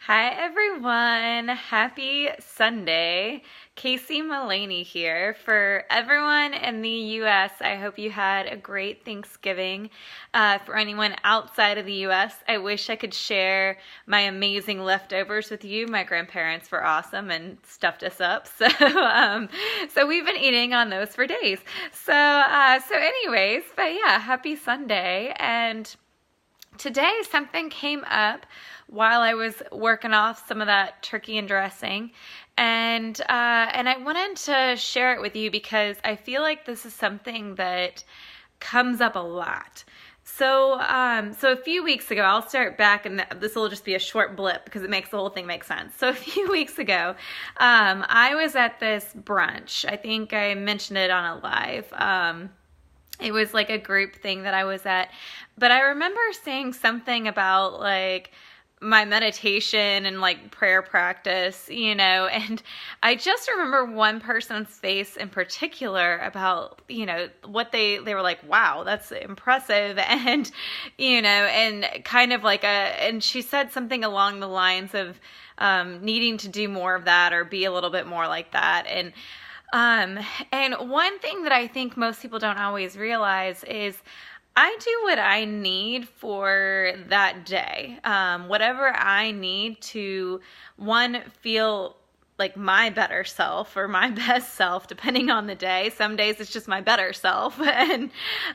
Hi everyone, happy Sunday. Casey Mullaney here. For everyone in the US, I hope you had a great Thanksgiving. For anyone outside of the US, I wish I could share my amazing leftovers with you. My grandparents were awesome and stuffed us up, so we've been eating on those for days. Anyways, but yeah, happy Sunday. And today something came up while I was working off some of that turkey and dressing, and I wanted to share it with you because I feel like this is something that comes up a lot. So a few weeks ago, I'll start back, and this will just be a short blip because it makes the whole thing make sense. So a few weeks ago, I was at this brunch. I think I mentioned it on a live. It was like a group thing that I was at, but I remember saying something about like my meditation and like prayer practice, and I just remember one person's face in particular about, what they were like, wow, that's impressive. And kind of like and she said something along the lines of needing to do more of that or be a little bit more like that. And one thing that I think most people don't always realize is I do what I need for that day. Whatever I need to, one, feel like my better self or my best self, depending on the day. Some days it's just my better self, and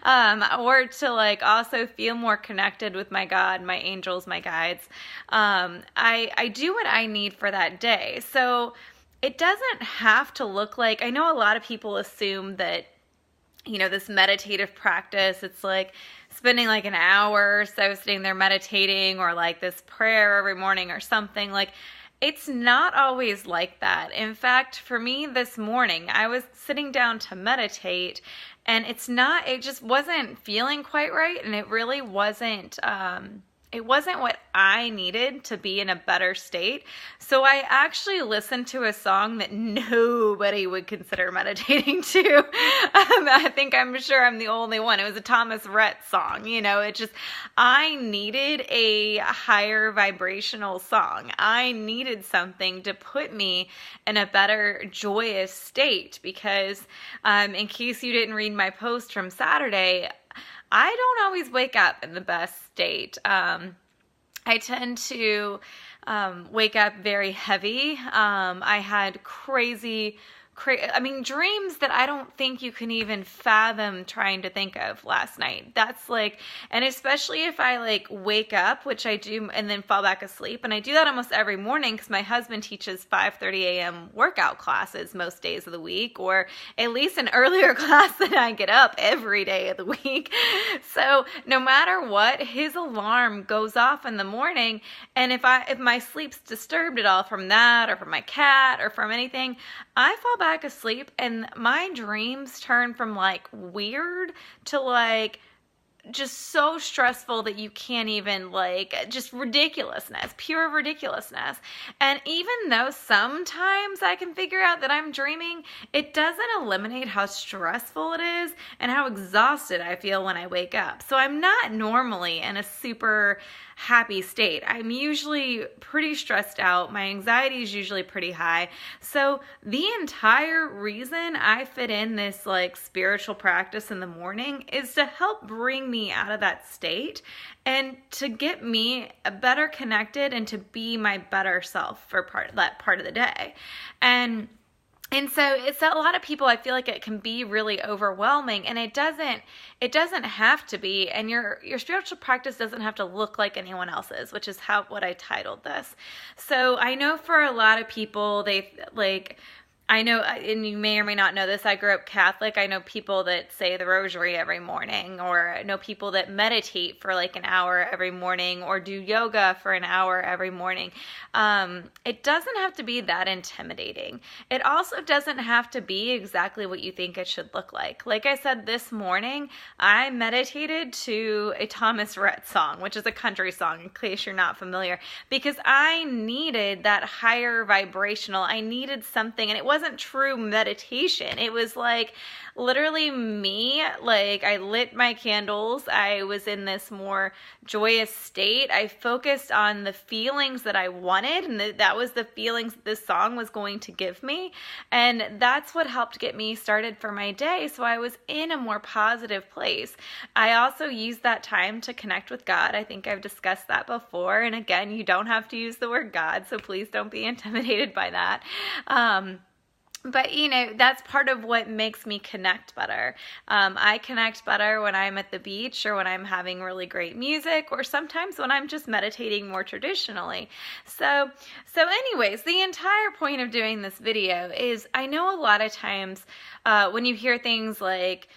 or to like also feel more connected with my God, my angels, my guides. I do what I need for that day. So it doesn't have to look like, I know a lot of people assume that, this meditative practice, it's like spending like an hour or so sitting there meditating, or like this prayer every morning or something. Like, it's not always like that. In fact, for me this morning, I was sitting down to meditate, and it just wasn't feeling quite right, and it really wasn't, it wasn't what I needed to be in a better state. So I actually listened to a song that nobody would consider meditating to. I'm sure I'm the only one. It was a Thomas Rhett song. I needed a higher vibrational song. I needed something to put me in a better, joyous state because, in case you didn't read my post from Saturday, I don't always wake up in the best state. I tend to wake up very heavy. I had dreams that I don't think you can even fathom trying to think of last night. That's like, and especially if I like wake up, which I do, and then fall back asleep. And I do that almost every morning because my husband teaches 5:30 a.m. workout classes most days of the week, or at least an earlier class than I get up every day of the week. So no matter what, his alarm goes off in the morning. And if my sleep's disturbed at all from that or from my cat or from anything, I fall back asleep, and my dreams turn from like weird to like just so stressful that you can't even, like, just ridiculousness, pure ridiculousness. And even though sometimes I can figure out that I'm dreaming, it doesn't eliminate how stressful it is and how exhausted I feel when I wake up. So I'm not normally in a super happy state. I'm usually pretty stressed out. My anxiety is usually pretty high. So the entire reason I fit in this like spiritual practice in the morning is to help bring me out of that state and to get me better connected and to be my better self for that part of the day. And so it's a lot of people, I feel like it can be really overwhelming, and it doesn't have to be, and your spiritual practice doesn't have to look like anyone else's, which is what I titled this. So I know for a lot of people, I know, and you may or may not know this, I grew up Catholic. I know people that say the rosary every morning, or I know people that meditate for like an hour every morning, or do yoga for an hour every morning. It doesn't have to be that intimidating. It also doesn't have to be exactly what you think it should look like. Like I said, this morning, I meditated to a Thomas Rhett song, which is a country song, in case you're not familiar, because I needed that higher vibrational, I needed something, and it wasn't wasn't true meditation. It was like literally me, like I lit my candles. I was in this more joyous state. I focused on the feelings that I wanted, and that was the feelings this song was going to give me. And that's what helped get me started for my day. So I was in a more positive place. I also used that time to connect with God. I think I've discussed that before. And again, you don't have to use the word God, so please don't be intimidated by that. But, that's part of what makes me connect better. I connect better when I'm at the beach or when I'm having really great music, or sometimes when I'm just meditating more traditionally. So anyways, the entire point of doing this video is I know a lot of times when you hear things like,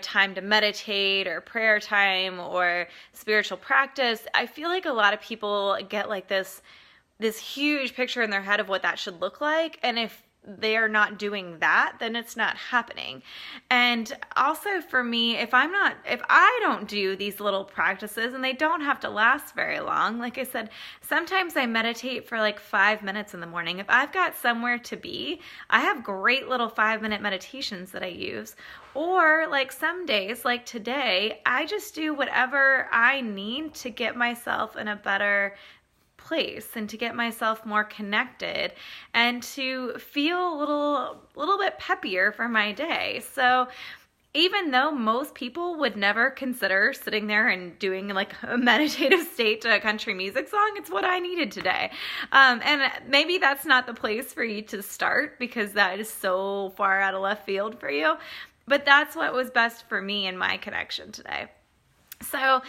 time to meditate or prayer time or spiritual practice, I feel like a lot of people get like this huge picture in their head of what that should look like. And if they are not doing that, then it's not happening. And also for me, if I don't do these little practices, and they don't have to last very long, like I said, sometimes I meditate for like 5 minutes in the morning. If I've got somewhere to be, I have great little 5-minute meditations that I use. Or like some days, like today, I just do whatever I need to get myself in a better place and to get myself more connected and to feel a little bit peppier for my day. So even though most people would never consider sitting there and doing like a meditative state to a country music song, it's what I needed today. And maybe that's not the place for you to start because that is so far out of left field for you, but that's what was best for me in my connection today. So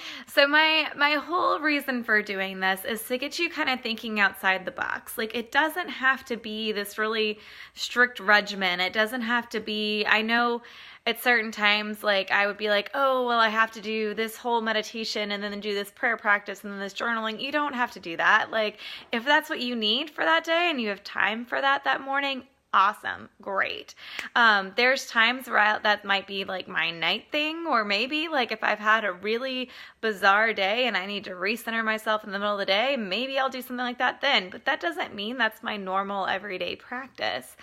my whole reason for doing this is to get you kind of thinking outside the box. Like, it doesn't have to be this really strict regimen. It doesn't have to be, I know at certain times, like I would be like, oh, well, I have to do this whole meditation and then do this prayer practice and then this journaling. You don't have to do that. Like, if that's what you need for that day and you have time for that morning, awesome, great. There's times where that might be like my night thing, or maybe like if I've had a really bizarre day and I need to recenter myself in the middle of the day, maybe I'll do something like that then. But that doesn't mean that's my normal everyday practice.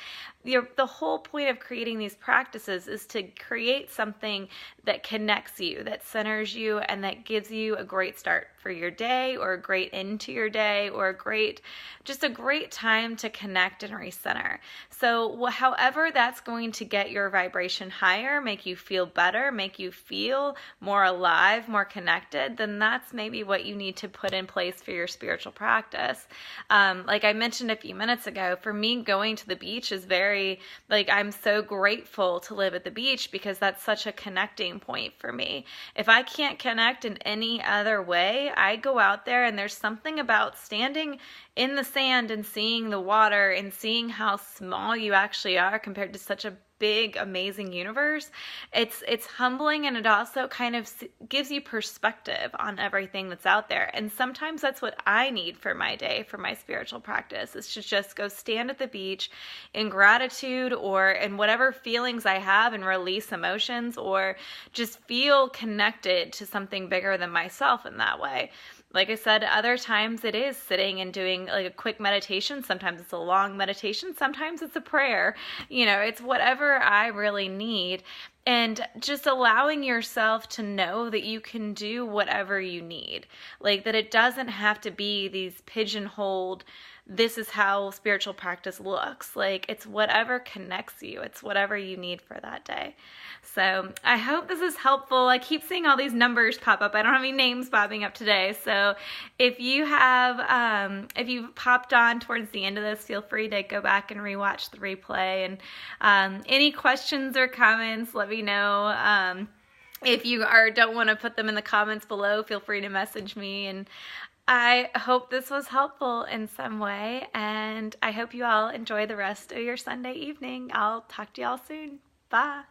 The whole point of creating these practices is to create something that connects you, that centers you, and that gives you a great start for your day, or a great end to your day, or just a great time to connect and recenter. So however that's going to get your vibration higher, make you feel better, make you feel more alive, more connected, then that's maybe what you need to put in place for your spiritual practice. Like I mentioned a few minutes ago, for me, going to the beach is I'm so grateful to live at the beach because that's such a connecting point for me. If I can't connect in any other way, I go out there, and there's something about standing in the sand and seeing the water and seeing how small you actually are compared to such a big, amazing universe. It's humbling, and it also kind of gives you perspective on everything that's out there. And sometimes that's what I need for my day, for my spiritual practice, is to just go stand at the beach in gratitude or in whatever feelings I have and release emotions, or just feel connected to something bigger than myself in that way. Like I said, other times it is sitting and doing like a quick meditation. Sometimes it's a long meditation. Sometimes it's a prayer. It's whatever I really need. And just allowing yourself to know that you can do whatever you need. Like, that it doesn't have to be these pigeonholed, this is how spiritual practice looks. Like, it's whatever connects you. It's whatever you need for that day. So I hope this is helpful. I keep seeing all these numbers pop up. I don't have any names popping up today. So if you have, if you've popped on towards the end of this, feel free to go back and rewatch the replay. And any questions or comments, let me know. If you don't want to put them in the comments below, feel free to message me. And I hope this was helpful in some way, and I hope you all enjoy the rest of your Sunday evening. I'll talk to y'all soon. Bye.